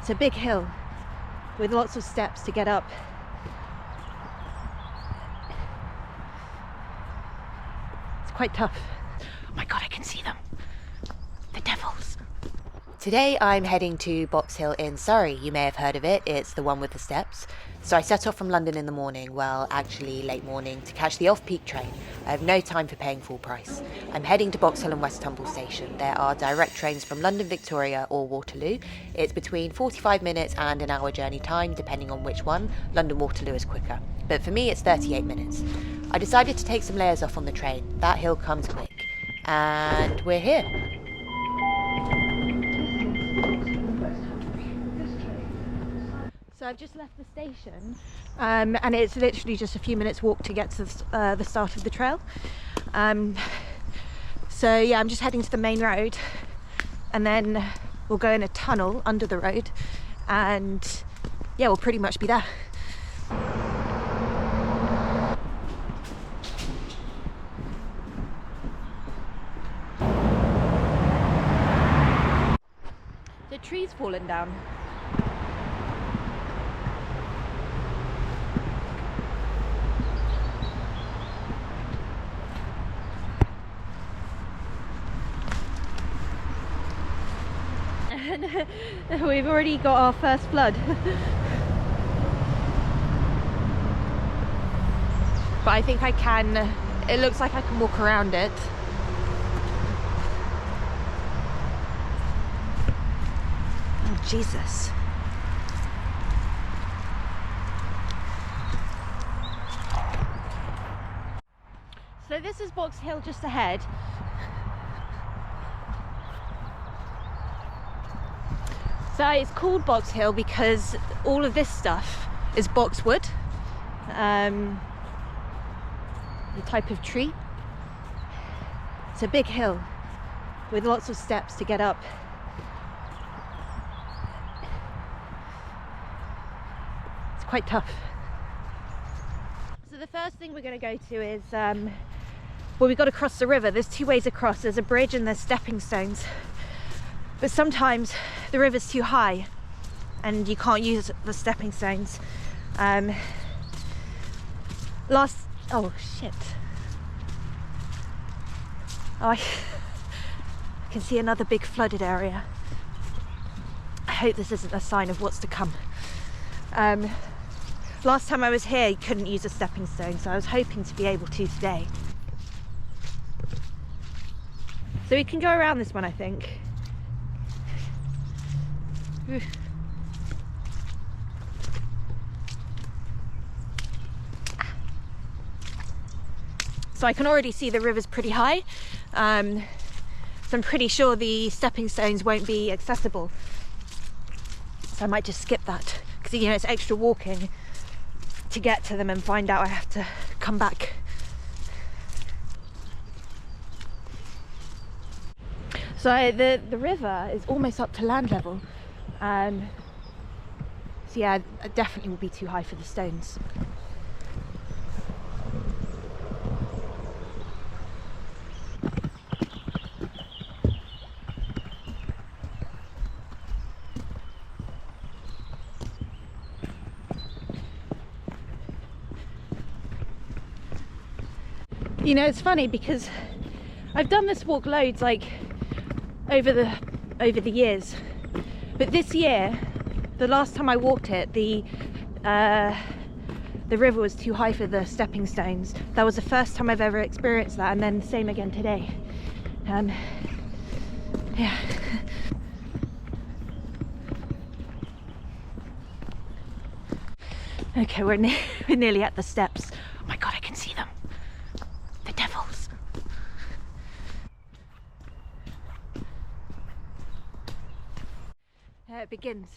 It's a big hill with lots of steps to get up. It's quite tough. Oh my god, I can see them. The devils. Today I'm heading to Box Hill in Surrey. You may have heard of it. It's the one with the steps. So I set off from London in the morning, well actually late morning, to catch the off-peak train. I have no time for paying full price. I'm heading to Box Hill and Westhumble station. There are direct trains from London Victoria or Waterloo. It's between 45 minutes and an hour journey time, depending on which one. London Waterloo is quicker. But for me it's 38 minutes. I decided to take some layers off on the train. That hill comes quick. And we're here. So I've just left the station and it's literally just a few minutes walk to get to the start of the trail. So yeah, I'm just heading to the main road and then we'll go in a tunnel under the road and yeah, we'll pretty much be there. The tree's fallen down. We've already got our first flood. But I think I can, it looks like I can walk around it. Oh, Jesus. So this is Box Hill just ahead. So it's called Box Hill because all of this stuff is boxwood, the type of tree. It's a big hill with lots of steps to get up. It's quite tough. So the first thing we're going to go to is, well, we've got to cross the river. There's two ways across. There's a bridge and there's stepping stones. But sometimes the river's too high and you can't use the stepping stones. Oh shit. Oh, I can see another big flooded area. I hope this isn't a sign of what's to come. Last time I was here, you couldn't use a stepping stone, so I was hoping to be able to today. So we can go around this one, I think. So I can already see the river's pretty high, so I'm pretty sure the stepping stones won't be accessible. So I might just skip that, because you know it's extra walking to get to them and find out I have to come back. So the river is almost up to land level. So yeah, it definitely will be too high for the stones. You know, it's funny because I've done this walk loads, like over the years, but this year, the last time I walked it, the river was too high for the stepping stones. That was the first time I've ever experienced that, and then the same again today. Yeah. Okay, we're nearly at the steps. Oh my god, I can see them. The devils. It begins.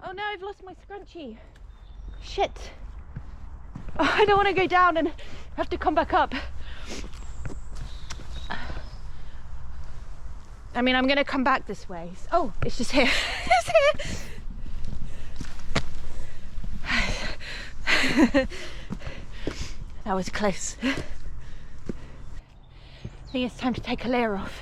Oh no, I've lost my scrunchie. Shit. Oh, I don't want to go down and have to come back up. I mean, I'm going to come back this way. Oh, it's just here. It's here. That was close. I think it's time to take a layer off.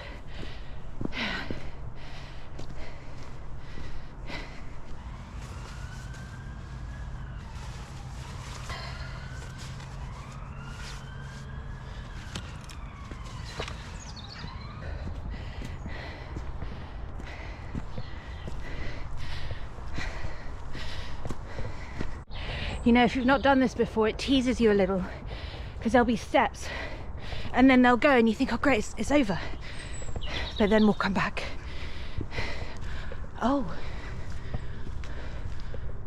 You know, if you've not done this before, it teases you a little because there'll be steps and then they'll go and you think, oh great, it's over. But then we'll come back. Oh,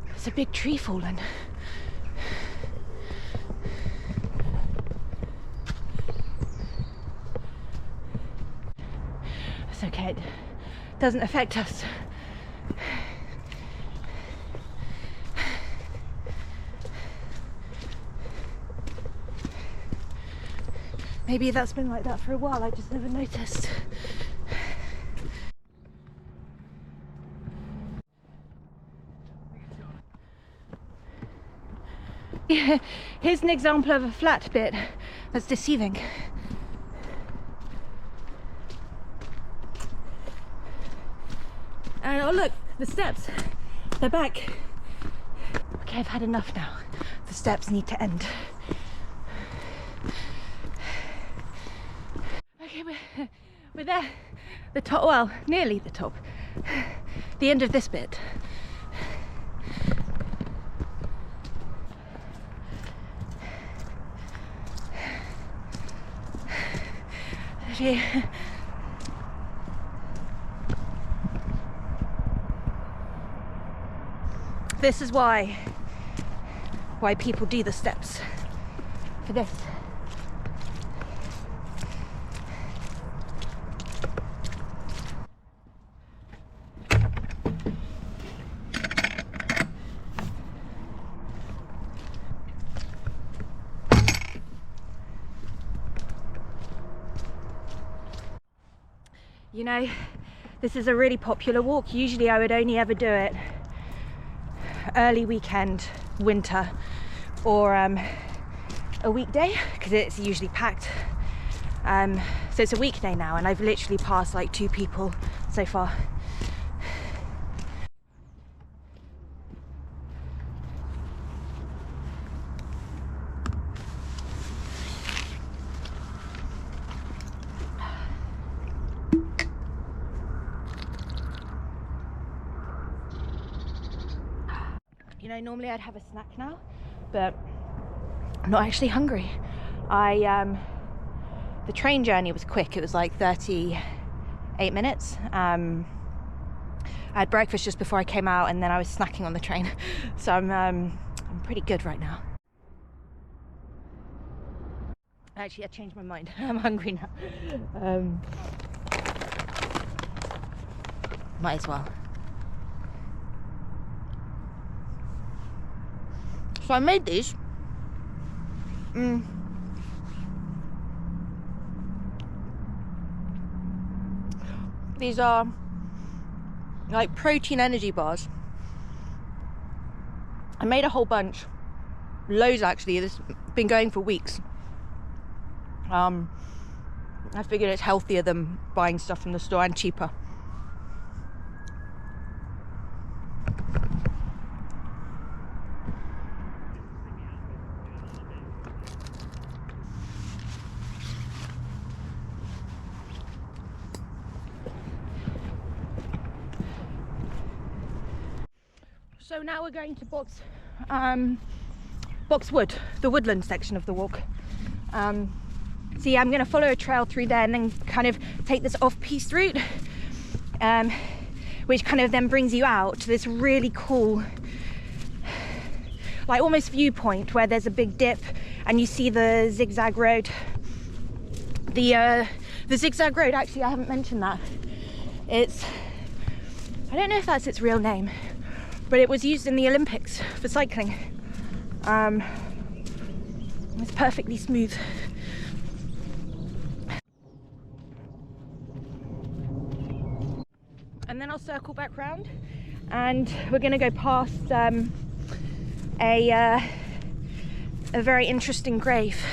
there's a big tree fallen. It's okay, it doesn't affect us. Maybe that's been like that for a while, I just never noticed. Here's an example of a flat bit that's deceiving. And oh look, the steps, they're back. Okay, I've had enough now. The steps need to end. We're there, the top, well, nearly the top, the end of this bit. This is why people do the steps, for this. You know, this is a really popular walk. Usually I would only ever do it early weekend, winter, or a weekday, because it's usually packed. So it's a weekday now, and I've literally passed like 2 people so far. You know, normally I'd have a snack now, but I'm not actually hungry. The train journey was quick. It was like 38 minutes. I had breakfast just before I came out, and then I was snacking on the train. So I'm pretty good right now. Actually, I changed my mind. I'm hungry now. Might as well. So I made these. These are like protein energy bars. I made a whole bunch. Loads actually. This has been going for weeks. I figured it's healthier than buying stuff from the store and cheaper. So now we're going to Boxwood, the woodland section of the walk. So yeah, I'm going to follow a trail through there and then kind of take this off-piste route, which kind of then brings you out to this really cool, like almost viewpoint where there's a big dip and you see the zigzag road. The zigzag road, actually, I haven't mentioned that. I don't know if that's its real name, but it was used in the Olympics for cycling. It's perfectly smooth. And then I'll circle back round and we're going to go past a a very interesting grave.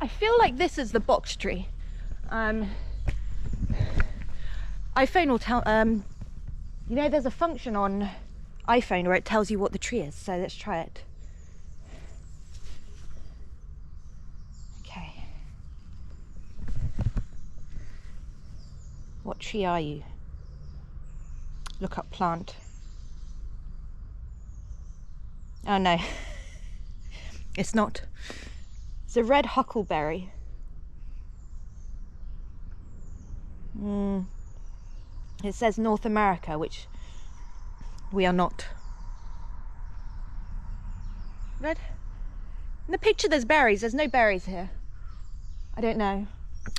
I feel like this is the box tree. iPhone will tell, you know, there's a function on iPhone where it tells you what the tree is, so let's try it. Okay. What tree are you? Look up plant. Oh no, it's not. It's a red huckleberry. It says North America, which we are not. Red? In the picture there's berries. There's no berries here. I don't know.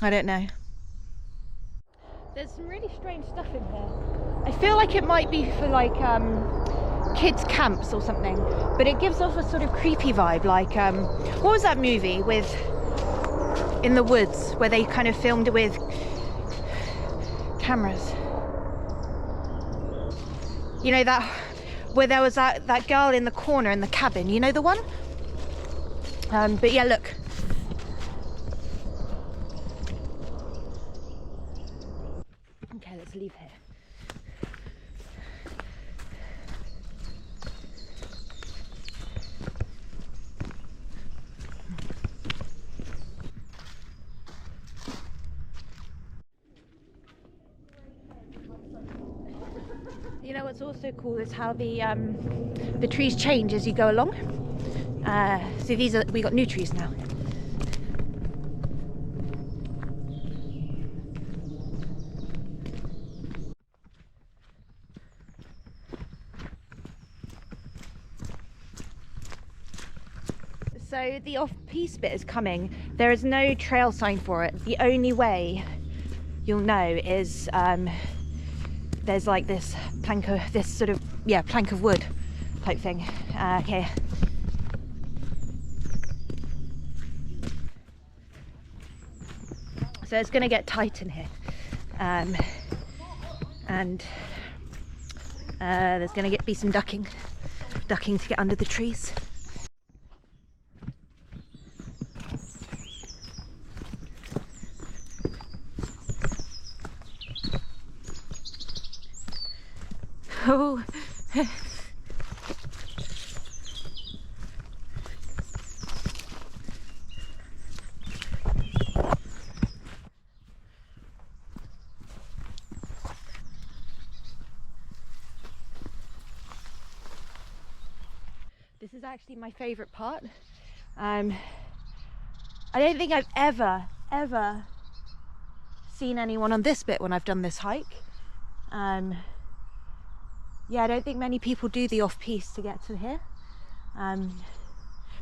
I don't know. There's some really strange stuff in here. I feel like it might be for like kids camps or something, but it gives off a sort of creepy vibe, like what was that movie with in the woods where they kind of filmed it with cameras, you know, that where there was that girl in the corner in the cabin, you know, the one. But yeah, look, okay, let's leave here. You know what's also cool is how the trees change as you go along. So we got new trees now. So the off-piste bit is coming. There is no trail sign for it. The only way you'll know is there's like this plank of plank of wood type thing here. So it's going to get tight in here, and there's going to be some ducking to get under the trees. Oh. This is actually my favorite part. I don't think I've ever seen anyone on this bit when I've done this hike. Yeah, I don't think many people do the off-piste to get to here. But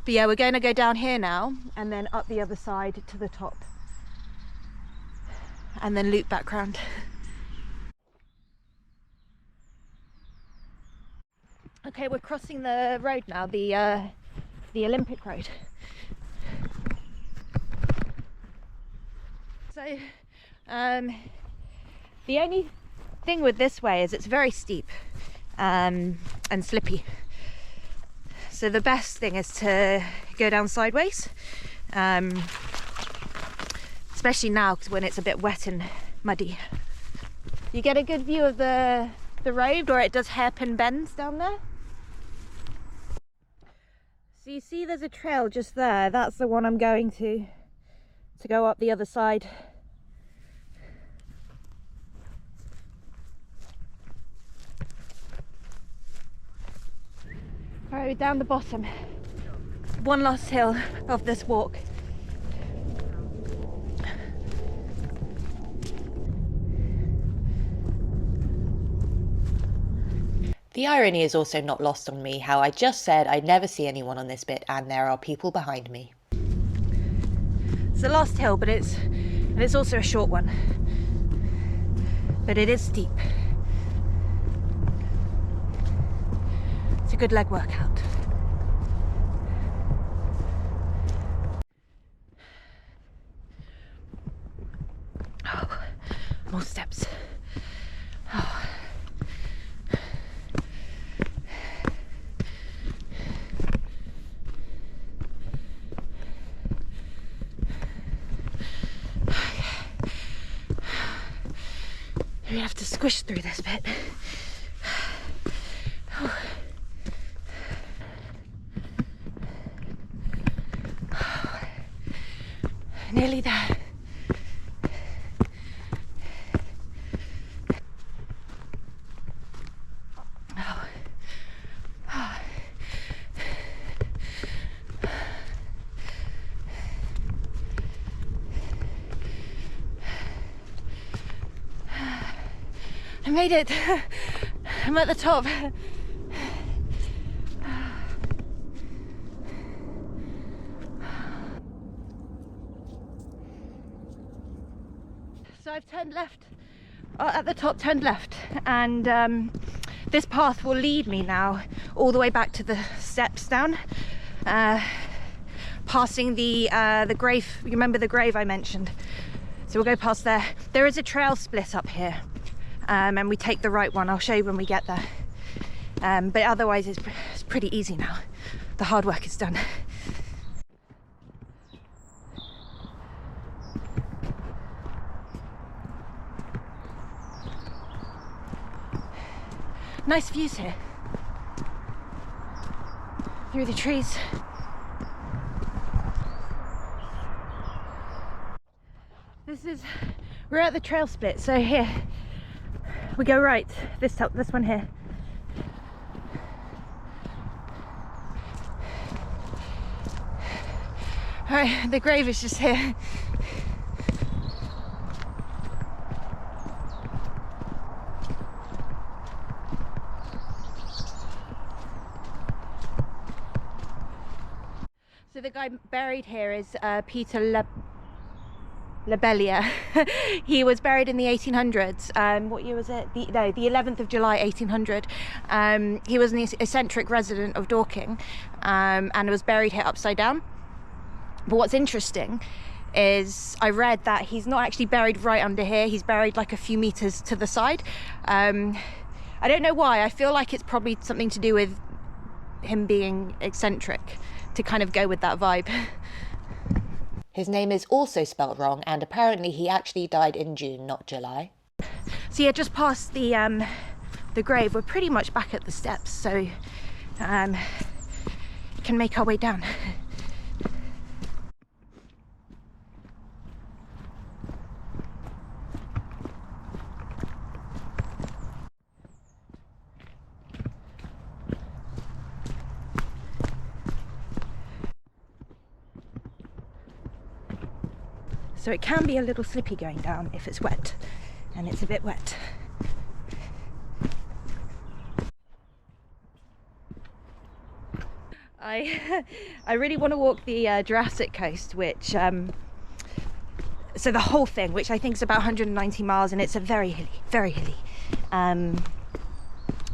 yeah, we're going to go down here now and then up the other side to the top and then loop back round. Okay, we're crossing the road now, the Olympic Road. So the only thing with this way is it's very steep and slippy, so the best thing is to go down sideways, especially now when it's a bit wet and muddy. You get a good view of the road, or it does hairpin bends down there. So you see there's a trail just there. That's the one I'm going to go up the other side. Right, we're down the bottom. One last hill of this walk. The irony is also not lost on me how I just said I'd never see anyone on this bit and there are people behind me. It's the last hill, but it's also a short one. But it is steep. good leg workout. Oh, more steps. Oh. We have to squish through this bit. Oh. Oh. Nearly there. Oh. Oh. I made it. I'm at the top. So I've turned left, at the top turned left, and this path will lead me now all the way back to the steps down, passing the grave. You remember the grave I mentioned? So we'll go past there. There is a trail split up here, and we take the right one. I'll show you when we get there. But otherwise it's pretty easy now. The hard work is done. Nice views here. Through the trees. We're at the trail split, so here we go right, this one here. Alright, the grave is just here. So the guy buried here is Peter Labellia. He was buried in the 1800s. What year was it? The 11th of July 1800. He was an eccentric resident of Dorking, and was buried here upside down. But what's interesting is I read that he's not actually buried right under here. He's buried like a few meters to the side. I don't know why. I feel like it's probably something to do with him being eccentric, to kind of go with that vibe. His name is also spelt wrong, and apparently he actually died in June, not July. So yeah, just past the grave, we're pretty much back at the steps, so can make our way down. So it can be a little slippy going down if it's wet, and it's a bit wet. I really want to walk the Jurassic Coast, which so the whole thing, which I think is about 190 miles, and it's a very hilly.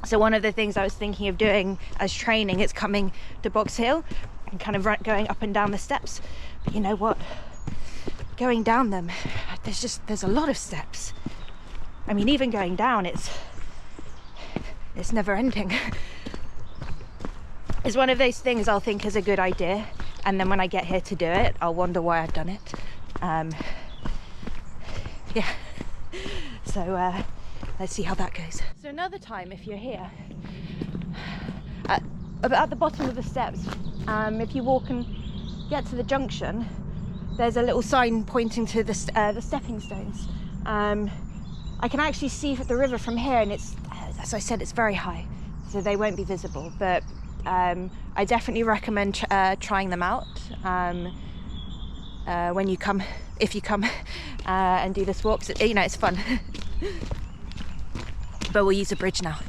So one of the things I was thinking of doing as training is coming to Box Hill and kind of going up and down the steps. But you know what? Going down them, there's a lot of steps. I mean, even going down, it's never ending. It's one of those things I'll think is a good idea, and then when I get here to do it, I'll wonder why I've done it. Yeah. So let's see how that goes. So another time, if you're here, at the bottom of the steps, if you walk and get to the junction, there's a little sign pointing to the stepping stones. I can actually see the river from here, and it's, as I said, it's very high, so they won't be visible, but I definitely recommend trying them out when you come, if you come and do this walk. So, you know, it's fun. But we'll use a bridge now.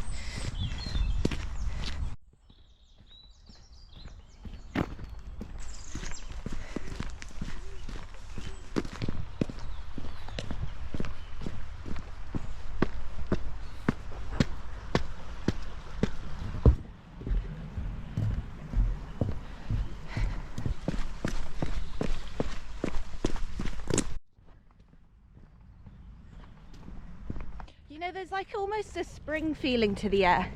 like almost a spring feeling to the air.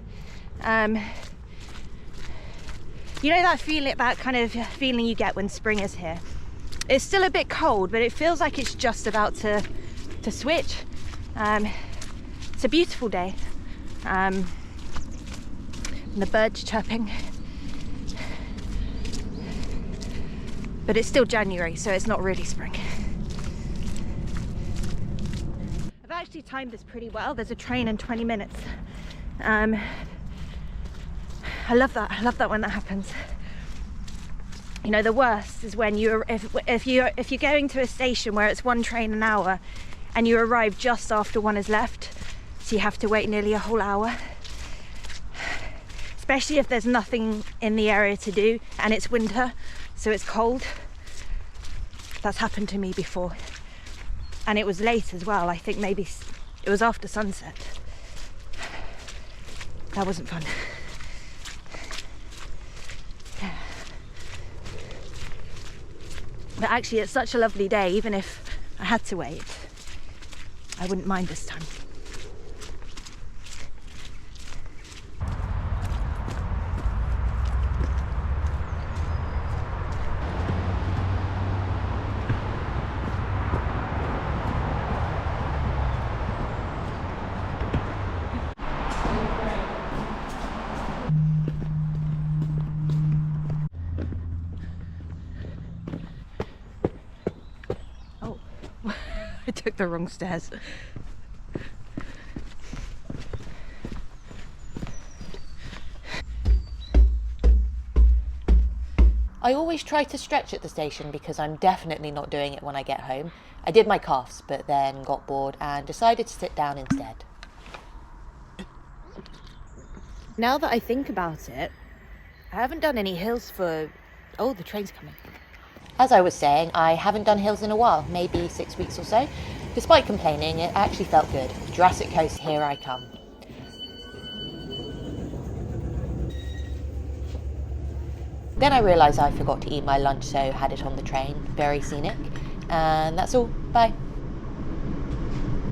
You know that feeling, that kind of feeling you get when spring is here. It's still a bit cold, but it feels like it's just about to switch. It's a beautiful day. And the birds chirping. But it's still January, so it's not really spring. I've actually timed this pretty well. There's a train in 20 minutes. I love that. I love that when that happens. You know, the worst is when if you're going to a station where it's one train an hour and you arrive just after one has left, so you have to wait nearly a whole hour. Especially if there's nothing in the area to do and it's winter, so it's cold. That's happened to me before. And it was late as well. I think maybe it was after sunset. That wasn't fun. Yeah. But actually it's such a lovely day, even if I had to wait, I wouldn't mind this time. I took the wrong stairs. I always try to stretch at the station because I'm definitely not doing it when I get home. I did my calves, but then got bored and decided to sit down instead. Now that I think about it, I haven't done any hills for... Oh, the train's coming. As I was saying, I haven't done hills in a while, maybe 6 weeks or so. Despite complaining, it actually felt good. Jurassic Coast, here I come. Then I realised I forgot to eat my lunch, so had it on the train. Very scenic. And that's all. Bye.